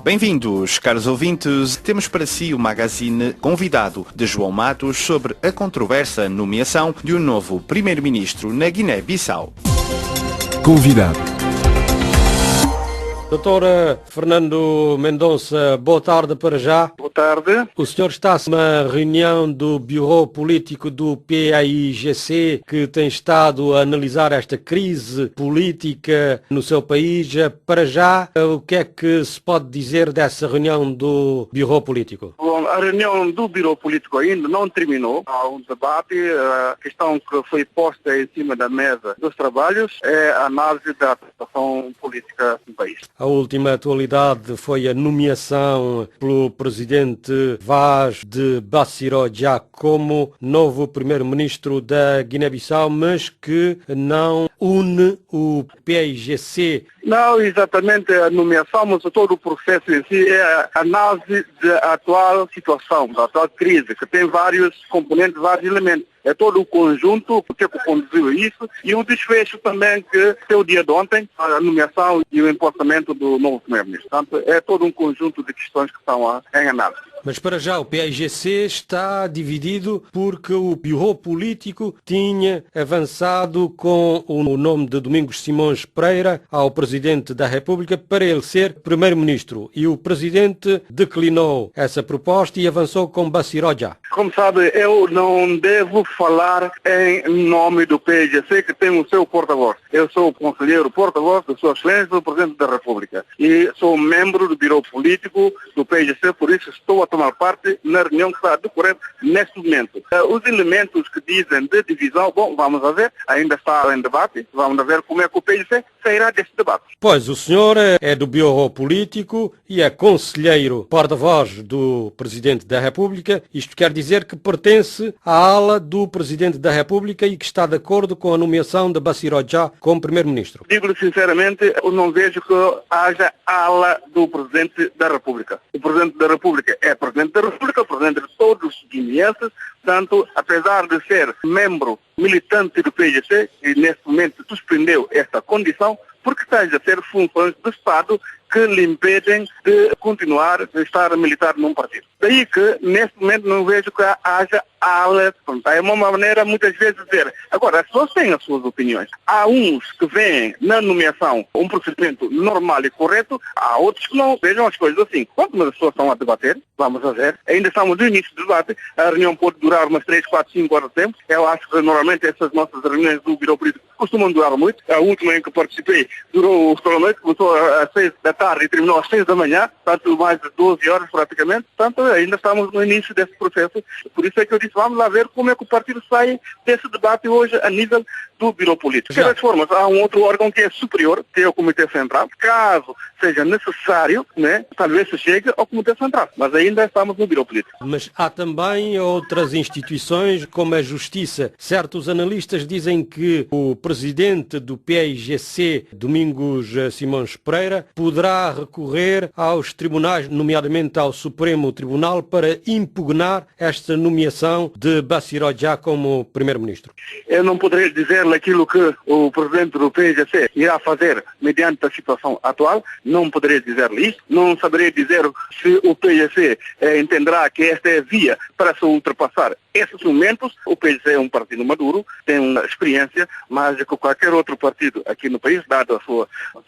Bem-vindos, caros ouvintes. Temos para si o magazine convidado de João Matos sobre a controversa nomeação de um novo primeiro-ministro na Guiné-Bissau. Convidado. Doutor Fernando Mendonça, boa tarde para já. Boa tarde. O senhor está numa reunião do Bureau Político do PAIGC que tem estado a analisar esta crise política no seu país. Para já, o que é que se pode dizer dessa reunião do Bureau Político? Bom, a reunião do Bureau Político ainda não terminou. Há um debate. A questão que foi posta em cima da mesa dos trabalhos é a análise da situação política do país. A última atualidade foi a nomeação pelo presidente Vaz de Bassiró-Dia como novo primeiro-ministro da Guiné-Bissau, mas que não une o PAIGC. Não exatamente a nomeação, mas todo o processo em si é a análise da atual situação, da atual crise, que tem vários componentes, vários elementos. É todo o conjunto que conduziu a isso e o desfecho também que foi o dia de ontem, a nomeação e o empossamento do novo primeiro-ministro. Portanto, é todo um conjunto de questões que estão em análise. Mas para já o PAIGC está dividido porque o Bureau Político tinha avançado com o nome de Domingos Simões Pereira ao Presidente da República para ele ser Primeiro-Ministro. E o Presidente declinou essa proposta e avançou com Bassiró-Dia. Como sabe, eu não devo falar em nome do PAIGC, que tem o seu porta-voz. Eu sou o conselheiro porta-voz da Sua Excelência do Presidente da República. E sou membro do Bureau Político do PAIGC, por isso estou a tomar parte na reunião que está a decorrer neste momento. Os elementos que dizem de divisão, bom, vamos a ver, ainda está em debate, vamos a ver como é que o PAIGC sairá deste debate. Pois, o senhor é do Bureau Político e é conselheiro porta-voz do Presidente da República. Isto quer dizer que pertence à ala do Presidente da República e que está de acordo com a nomeação de Bassiró-Dia como Primeiro-Ministro. Digo-lhe sinceramente, eu não vejo que haja ala do Presidente da República. O Presidente da República é Presidente da República, Presidente de todos os guineenses. Portanto, apesar de ser membro militante do PAIGC, e neste momento suspendeu esta condição, porque está a exercer funções do Estado que lhe impedem de continuar a estar militar num partido. Daí que, neste momento, não vejo que haja ala. É uma maneira, muitas vezes, de dizer. Agora, as pessoas têm as suas opiniões. Há uns que veem na nomeação um procedimento normal e correto, há outros que não vejam as coisas assim. Quando as pessoas estão a debater, vamos a ver, ainda estamos no início do debate, a reunião pode durar umas 3, 4, 5 horas de tempo. Eu acho que, normalmente, essas nossas reuniões do Bureau Político costumam durar muito. A última em que participei durou toda a noite, começou às 6 da tarde e terminou às 6 da manhã, portanto mais de 12 horas praticamente, portanto ainda estamos no início desse processo, por isso é que eu disse, vamos lá ver como é que o partido sai desse debate hoje a nível do Bureau Político. De todas formas, há um outro órgão que é superior, que é o Comitê Central, caso seja necessário, talvez se chegue ao Comitê Central, mas ainda estamos no Bureau Político. Mas há também outras instituições, como a Justiça. Certos analistas dizem que o Presidente do PAIGC, Domingos Simões Pereira, poderá recorrer aos tribunais, nomeadamente ao Supremo Tribunal, para impugnar esta nomeação de Bassiró-Dia como Primeiro-Ministro. Eu não poderei dizer aquilo que o Presidente do PAIGC irá fazer mediante a situação atual, não poderei dizer-lhe isso, não saberei dizer se o PAIGC entenderá que esta é a via para se ultrapassar esses momentos. O PAIGC é um partido maduro, tem uma experiência mais do que qualquer outro partido aqui no país, dado a sua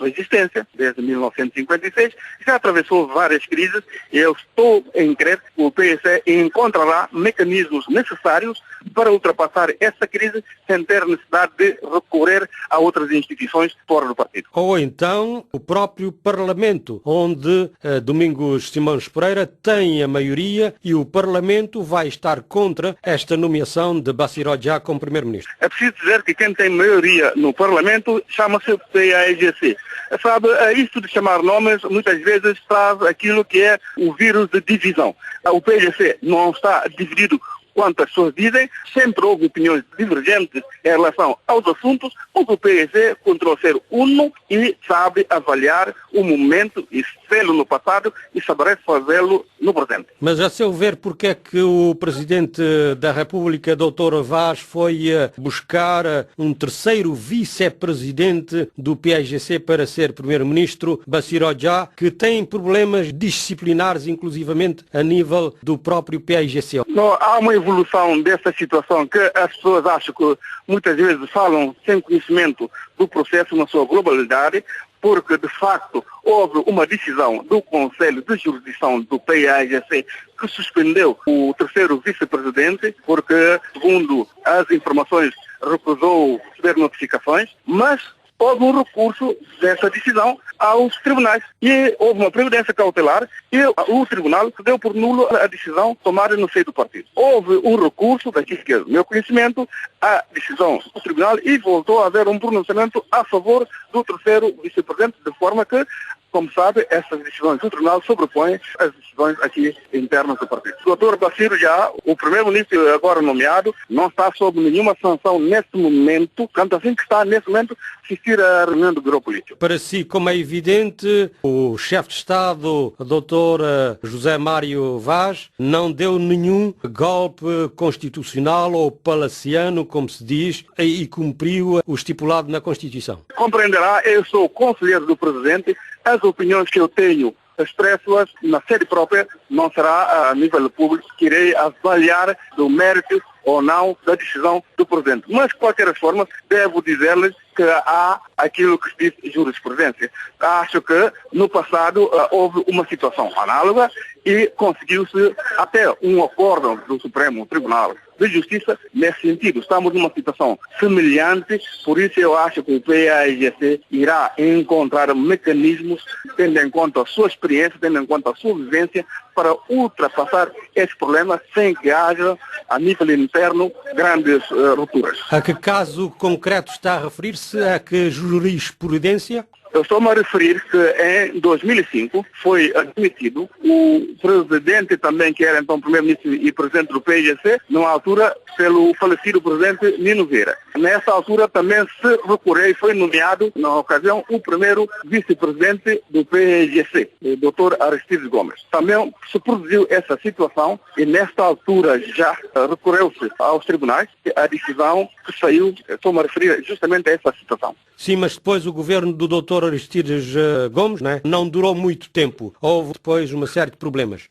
existência, desde 1956, já atravessou várias crises e eu estou em crer que o PAIGC encontrará mecanismos necessários para ultrapassar essa crise sem ter necessidade de recorrer a outras instituições fora do partido. Ou então o próprio Parlamento, onde Domingos Simões Pereira tem a maioria e o Parlamento vai estar contra esta nomeação de Bassiró-Dia como Primeiro-Ministro. É preciso dizer que quem tem maioria no Parlamento chama-se PAIGC. Sabe, isto de chamar nomes muitas vezes traz aquilo que é o vírus de divisão. O PAIGC não está dividido quanto as pessoas dizem, sempre houve opiniões divergentes em relação aos assuntos, mas o PAIGC continua a ser uno, e sabe avaliar o momento e fê-lo no passado e saberá fazê-lo no presente. Mas, a seu ver, porque é que o Presidente da República, Dr. Vaz, foi buscar um terceiro vice-presidente do PAIGC para ser Primeiro-Ministro, Bassirou Dia, que tem problemas disciplinares, inclusivamente, a nível do próprio PAIGC? Não, há uma evolução dessa situação que as pessoas acham que muitas vezes falam sem conhecimento do processo na sua globalidade, porque, de facto, houve uma decisão do Conselho de Jurisdição do PAIGC que suspendeu o terceiro vice-presidente, porque, segundo as informações, recusou receber notificações, mas houve um recurso dessa decisão aos tribunais. E houve uma previdência cautelar e o tribunal deu por nulo a decisão tomada no seio do partido. Houve um recurso, daqui que é do meu conhecimento, à decisão do tribunal e voltou a haver um pronunciamento a favor do terceiro vice-presidente, de forma que, como sabe, essas decisões do tribunal sobrepõem as decisões aqui internas do partido. O Dr. Bassirou Dia, o primeiro-ministro agora nomeado, não está sob nenhuma sanção neste momento, tanto assim que está neste momento assistir à reunião do Bureau Político. Para si, como é evidente, o chefe de Estado, o Dr. José Mário Vaz, não deu nenhum golpe constitucional ou palaciano, como se diz, e cumpriu o estipulado na Constituição. Compreenderá, eu sou conselheiro do Presidente, as opiniões que eu tenho expresso-as na sede própria, não será a nível público que irei avaliar do mérito ou não da decisão do Presidente. Mas, de qualquer forma, devo dizer-lhes que há aquilo que se diz jurisprudência. Acho que no passado houve uma situação análoga e conseguiu-se até um acordo do Supremo Tribunal de Justiça nesse sentido. Estamos numa situação semelhante, por isso eu acho que o PAIGC irá encontrar mecanismos, tendo em conta a sua experiência, tendo em conta a sua vivência, para ultrapassar esse problema sem que haja, a nível interno, grandes rupturas. A que caso concreto está a referir-se? A que jurisprudência? Eu estou-me a referir que em 2005 foi admitido o presidente também, que era então primeiro-ministro e presidente do PAIGC, numa altura pelo falecido presidente Nino Vieira. Nessa altura também se recorreu e foi nomeado, na ocasião, o primeiro vice-presidente do PAIGC, o Dr. Aristides Gomes. Também se produziu essa situação e nesta altura já recorreu-se aos tribunais. A decisão que saiu, estou-me a referir justamente a essa situação. Sim, mas depois o governo do Dr. Aristides Gomes, não durou muito tempo. Houve depois uma série de problemas.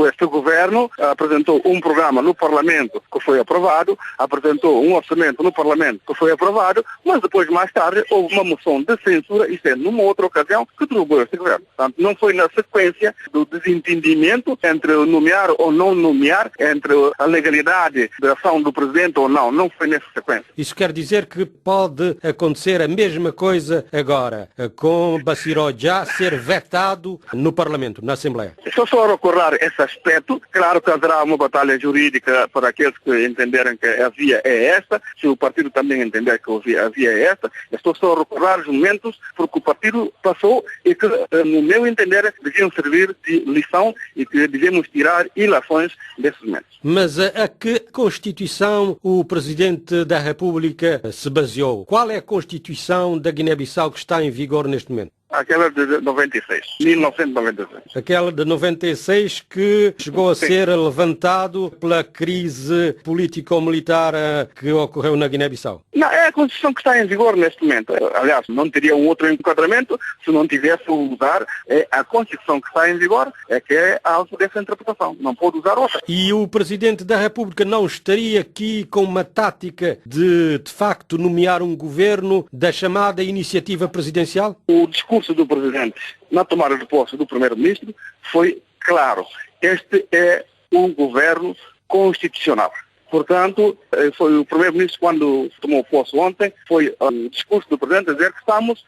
Este governo apresentou um programa no Parlamento que foi aprovado, apresentou um orçamento no Parlamento que foi aprovado, mas depois, mais tarde, houve uma moção de censura, isto é, numa outra ocasião, que derrubou este governo. Portanto, não foi na sequência do desentendimento entre nomear ou não nomear, entre a legalidade da ação do Presidente ou não. Não foi nessa sequência. Isso quer dizer que pode acontecer a mesma coisa agora, com Bassirou Dia ser vetado no Parlamento, na Assembleia? Se eu só recordar esse aspecto, claro que haverá uma batalha jurídica para aqueles que entenderem que a via é esta, se o partido também entender que a via é esta. Eu estou só a recordar os momentos porque o partido passou e que, no meu entender, deviam servir de lição e que devemos tirar ilações desses momentos. Mas a que Constituição o Presidente da República se baseou? Qual é a Constituição da Guiné-Bissau que está em vigor neste momento? Aquela de 96, 1996. Aquela de 96 que chegou a ser levantado pela crise político-militar que ocorreu na Guiné-Bissau. Não, é a Constituição que está em vigor neste momento. Aliás, não teria um outro enquadramento se não tivesse a usar a Constituição que está em vigor, que é a alvo dessa interpretação. Não pode usar outra. E o Presidente da República não estaria aqui com uma tática de facto, nomear um governo da chamada iniciativa presidencial? O discurso do Presidente na tomada de posse do Primeiro-Ministro foi claro. Este é um governo constitucional. Portanto, foi o Primeiro-Ministro, quando tomou posse ontem, foi o discurso do Presidente a dizer que estamos,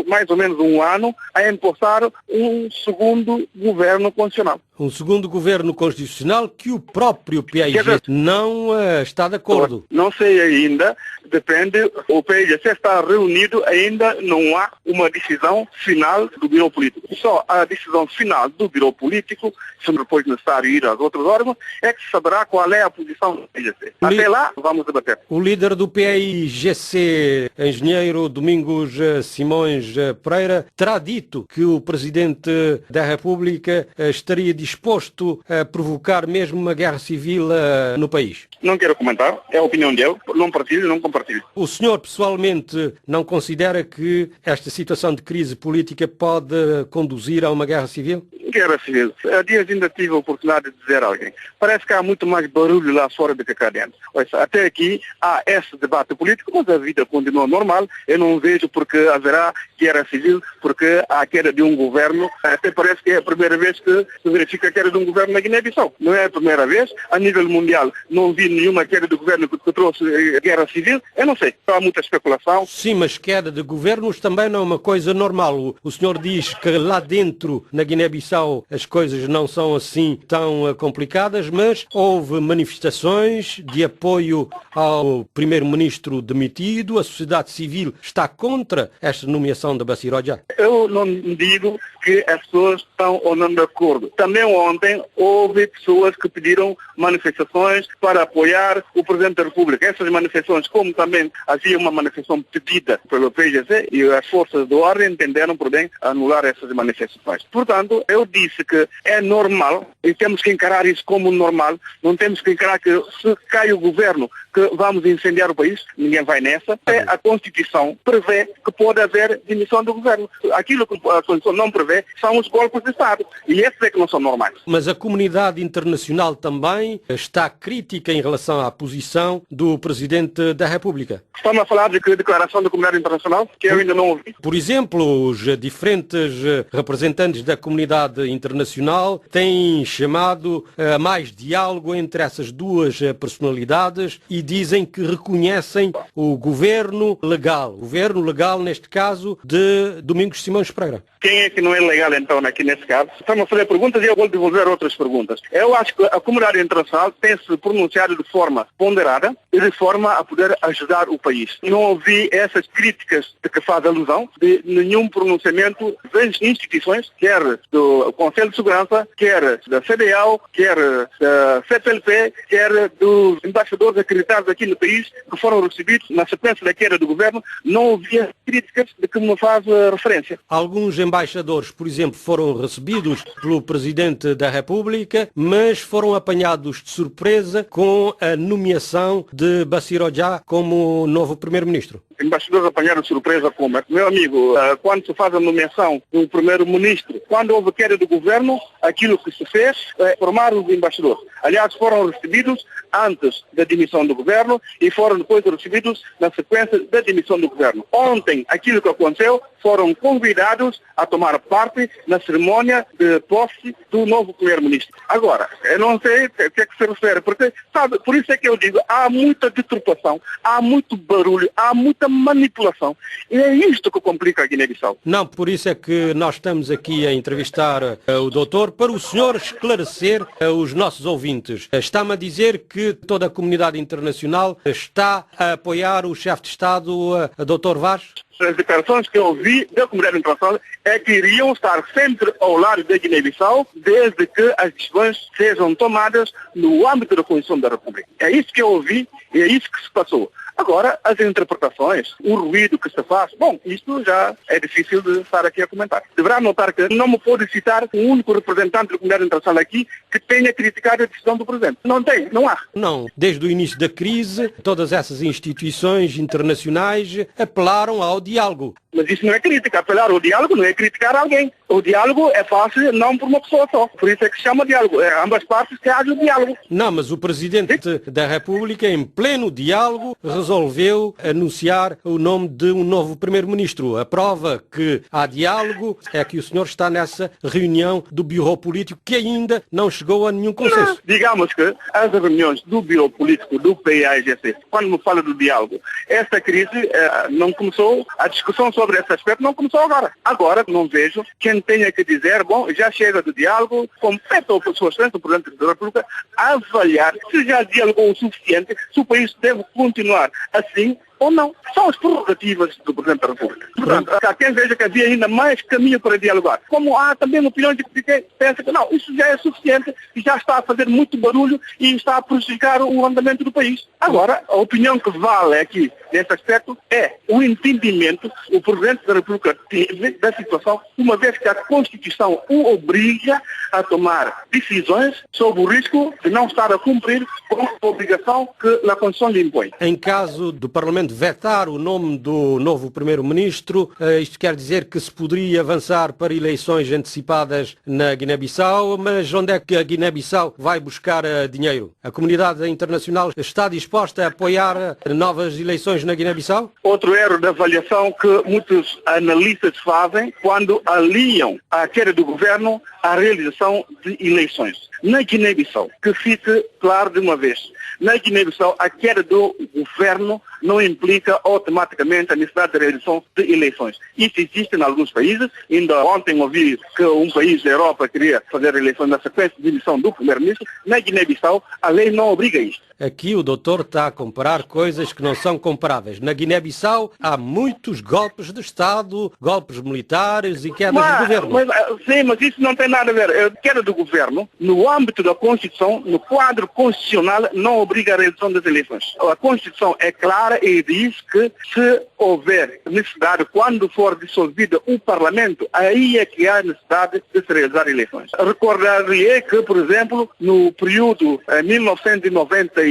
mais ou menos um ano, a empossar um segundo governo constitucional. Um segundo governo constitucional que o próprio PAIGC não está de acordo. Não sei ainda, depende, o PAIGC está reunido, ainda não há uma decisão final do Biro Político. Só a decisão final do Biro Político, se depois necessário ir aos outros órgãos, é que se saberá qual é a posição do PAIGC. Até lá, vamos debater. O líder do PAIGC, engenheiro Domingos Simões Pereira, terá dito que o Presidente da República estaria disposto a provocar mesmo uma guerra civil no país. Não quero comentar, é a opinião dele, não partilho, não compartilho. O senhor pessoalmente não considera que esta situação de crise política pode conduzir a uma guerra civil? Guerra civil. Há dias ainda tive a oportunidade de dizer a alguém. Parece que há muito mais barulho lá fora do que cá dentro. Até aqui há esse debate político, mas a vida continua normal. Eu não vejo porque haverá guerra civil, porque há a queda de um governo. Até parece que é a primeira vez que se verifica a queda de um governo na Guiné-Bissau. Não é a primeira vez. A nível mundial não vi nenhuma queda de governo que trouxe guerra civil. Eu não sei. Há muita especulação. Sim, mas queda de governos também não é uma coisa normal. O senhor diz que lá dentro, na Guiné-Bissau, as coisas não são assim tão complicadas, mas houve manifestações de apoio ao primeiro-ministro demitido. A sociedade civil está contra esta nomeação de Bassirou Dia. Eu não digo que as pessoas estão ou não de acordo. Também ontem houve pessoas que pediram manifestações para apoiar o Presidente da República. Essas manifestações, como também havia uma manifestação pedida pelo PAIGC, e as forças de ordem entenderam por bem anular essas manifestações. Portanto, eu disse que é normal e temos que encarar isso como normal. Não temos que encarar que se cai o governo que vamos incendiar o país. Ninguém vai nessa. A Constituição prevê que pode haver demissão do governo. Aquilo que a Constituição não prevê são os golpes de Estado. E esses é que não são normais. Mas a comunidade internacional também está crítica em relação à posição do Presidente da República. Estamos a falar de que declaração da comunidade internacional que eu ainda não ouvi. Por exemplo, os diferentes representantes da comunidade internacional têm chamado a mais diálogo entre essas duas personalidades e dizem que reconhecem o governo legal neste caso de Domingos Simões Pereira. Quem é que não é legal então aqui nesse caso? Estamos a fazer perguntas e eu vou devolver outras perguntas. Eu acho que a comunidade internacional tem se pronunciado de forma ponderada e de forma a poder ajudar o país. Não ouvi essas críticas de que faz alusão de nenhum pronunciamento das instituições, quer do Conselho de Segurança, quer da CDAO, quer da CPLP, quer dos embaixadores acreditados aqui no país que foram recebidos na sequência da queda do governo. Não ouvi as críticas de que me faz referência. Alguns embaixadores, por exemplo, foram recebidos pelo Presidente da República, mas foram apanhados de surpresa com a nomeação de Bassirou Dia como novo Primeiro-Ministro. Embaixadores apanharam de surpresa como? Meu amigo, quando se faz a nomeação do Primeiro-Ministro, quando houve queda do governo, aquilo que se fez é formar os embaixadores. Aliás, foram recebidos antes da demissão do governo e foram depois recebidos na sequência da demissão do governo. Ontem, aquilo que aconteceu, foram convidados a tomar parte na cerimônia de posse do novo Primeiro-Ministro. Agora, eu não sei o que é que se refere, porque, sabe, por isso é que eu digo, há muita deturpação, há muito barulho, há muita manipulação. E é isto que complica a Guiné-Bissau. Não, por isso é que nós estamos aqui a entrevistar o doutor para o senhor esclarecer os nossos ouvintes. Está-me a dizer que toda a comunidade internacional está a apoiar o chefe de Estado, Dr. Vaz? As declarações que eu ouvi da comunidade internacional é que iriam estar sempre ao lado da Guiné-Bissau desde que as decisões sejam tomadas no âmbito da Constituição da República. É isso que eu ouvi e é isso que se passou. Agora, as interpretações, o ruído que se faz, bom, isto já é difícil de estar aqui a comentar. Deverá notar que não me pode citar um único representante da comunidade internacional aqui que tenha criticado a decisão do Presidente. Não tem, não há. Não. Desde o início da crise, todas essas instituições internacionais apelaram ao diálogo. Mas isso não é crítica. Apelar ao diálogo não é criticar alguém. O diálogo é fácil não por uma pessoa só. Por isso é que se chama diálogo. É ambas partes que haja o diálogo. Não, mas o Presidente da República, em pleno diálogo, resolveu anunciar o nome de um novo Primeiro-Ministro. A prova que há diálogo é que o senhor está nessa reunião do Biro Político que ainda não chegou a nenhum consenso. Digamos que as reuniões do Biro Político do PAIGC, quando me fala do diálogo, esta crise não começou, a discussão sobre esse aspecto não começou agora. Agora não vejo que alguém tenha que dizer, bom, já chega do diálogo, compete ao Sua Excelência, o Presidente da República, avaliar se já dialogou o suficiente, se o país deve continuar assim ou não. São as prerrogativas do Presidente da República. Portanto, há quem veja que havia ainda mais caminho para dialogar. Como há também opiniões de quem pensa que não, isso já é suficiente e já está a fazer muito barulho e está a prejudicar o andamento do país. Agora, a opinião que vale aqui, nesse aspecto, é o entendimento que o Presidente da República teve da situação, uma vez que a Constituição o obriga a tomar decisões sobre o risco de não estar a cumprir com a obrigação que a Constituição lhe impõe. Em caso do Parlamento vetar o nome do novo Primeiro-Ministro, isto quer dizer que se poderia avançar para eleições antecipadas na Guiné-Bissau, mas onde é que a Guiné-Bissau vai buscar dinheiro? A comunidade internacional está disposta a apoiar novas eleições na Guiné-Bissau? Outro erro de avaliação que muitos analistas fazem quando aliam a queda do governo à realização de eleições. Na Guiné-Bissau, que fique claro de uma vez, na Guiné-Bissau a queda do governo não implica automaticamente a necessidade de realização de eleições. Isso existe em alguns países. Ainda ontem ouvi que um país da Europa queria fazer eleições na sequência de eleição do primeiro-ministro. Na Guiné-Bissau a lei não obriga isto. Aqui o doutor está a comparar coisas que não são comparáveis. Na Guiné-Bissau há muitos golpes de Estado, golpes militares e quedas de governo. Sim, mas isso não tem nada a ver. A queda do governo, no âmbito da Constituição, no quadro constitucional, não obriga a realização das eleições. A Constituição é clara e diz que se houver necessidade, quando for dissolvido o Parlamento, aí é que há necessidade de se realizar eleições. Recordar-lhe que, por exemplo, no período 1997,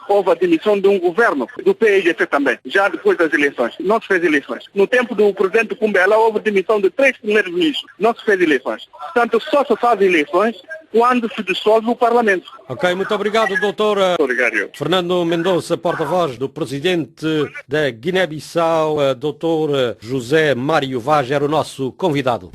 houve a demissão de um governo, do PIGC também, já depois das eleições. Não se fez eleições. No tempo do presidente Kumbela, houve demissão de 3 primeiros-ministros. Não se fez eleições. Portanto, só se faz eleições quando se dissolve o Parlamento. Ok, muito obrigado, doutor. Obrigado. Fernando Mendonça, porta-voz do presidente da Guiné-Bissau, doutor José Mário Vaz, era o nosso convidado.